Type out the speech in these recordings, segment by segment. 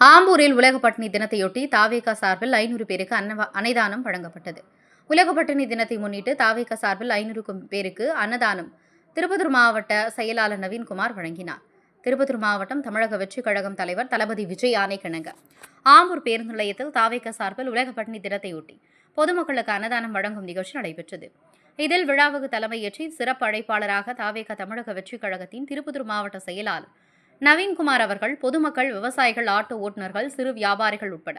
ஆம்பூரில் உலக பட்டினி தினத்தையொட்டி தாவேகா சார்பில் 500 பேருக்கு அன்னதானம் வழங்கப்பட்டது. உலக பட்டினி தினத்தை முன்னிட்டு தாவேகா சார்பில் 500 பேருக்கு அன்னதானம் திருப்பத்தூர் மாவட்ட செயலாளர் நவீன்குமார் வழங்கினார். திருப்பத்தூர் மாவட்டம் தமிழக வெற்றிக் கழகம் தலைவர் தளபதி விஜய் ஆணைக்கிணங்க ஆம்பூர் பேருந்து நிலையத்தில் தாவேகா சார்பில் உலக பட்டினி தினத்தையொட்டி பொதுமக்களுக்கு அன்னதானம் வழங்கும் நிகழ்ச்சி நடைபெற்றது. இதில் விழாவுக்கு தலைமையேற்றி சிறப்பு அழைப்பாளராக தாவேகா தமிழக வெற்றிக் கழகத்தின் திருப்பத்தூர் மாவட்ட செயலாளர் நவீன்குமார் அவர்கள் பொதுமக்கள், விவசாயிகள், ஆட்டோ ஓட்டுநர்கள், சிறு வியாபாரிகள் உட்பட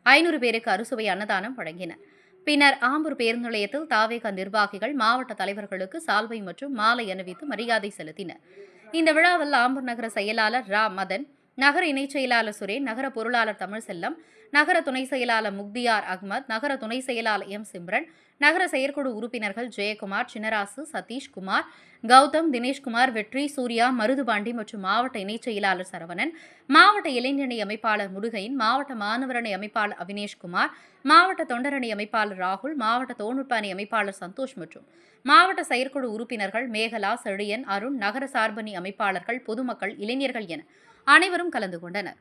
500 பேருக்கு அறுசுவை அன்னதானம் வழங்கினர். பின்னர் ஆம்பூர் பேருந்து நிலையத்தில் தாவேகா நிர்வாகிகள், மாவட்ட தலைவர்களுக்கு சால்வை மற்றும் மாலை அணிவித்து மரியாதை செலுத்தினர். இந்த விழாவில் ஆம்பூர் நகர செயலாளர் ரா மதன், நகர இணைச் செயலாளர் சுரேன், நகர பொருளாளர் தமிழ்செல்லம், நகர துணை செயலாளர் முக்தியார் அகமது, நகர துணை செயலாளர் எம் சிம்ரன், நகர செயற்குழு உறுப்பினர்கள் ஜெயக்குமார், சின்னராசு, சதீஷ்குமார், கௌதம், தினேஷ்குமார், வெற்றி, சூர்யா, மருதுபாண்டி மற்றும் மாவட்ட இணைச் செயலாளர் சரவணன், மாவட்ட இளைஞரணி அமைப்பாளர் முருகையன், மாவட்ட மாணவரணி அமைப்பாளர் அவினேஷ்குமார், மாவட்ட தொண்டரணி அமைப்பாளர் ராகுல், மாவட்ட தொழில்நுட்ப அணி அமைப்பாளர் சந்தோஷ் மற்றும் மாவட்ட செயற்குழு உறுப்பினர்கள் மேகலா, செழியன், அருண், நகர சார்பணி அமைப்பாளர்கள், பொதுமக்கள், இளைஞர்கள் என அனைவரும் கலந்து கொண்டனர்.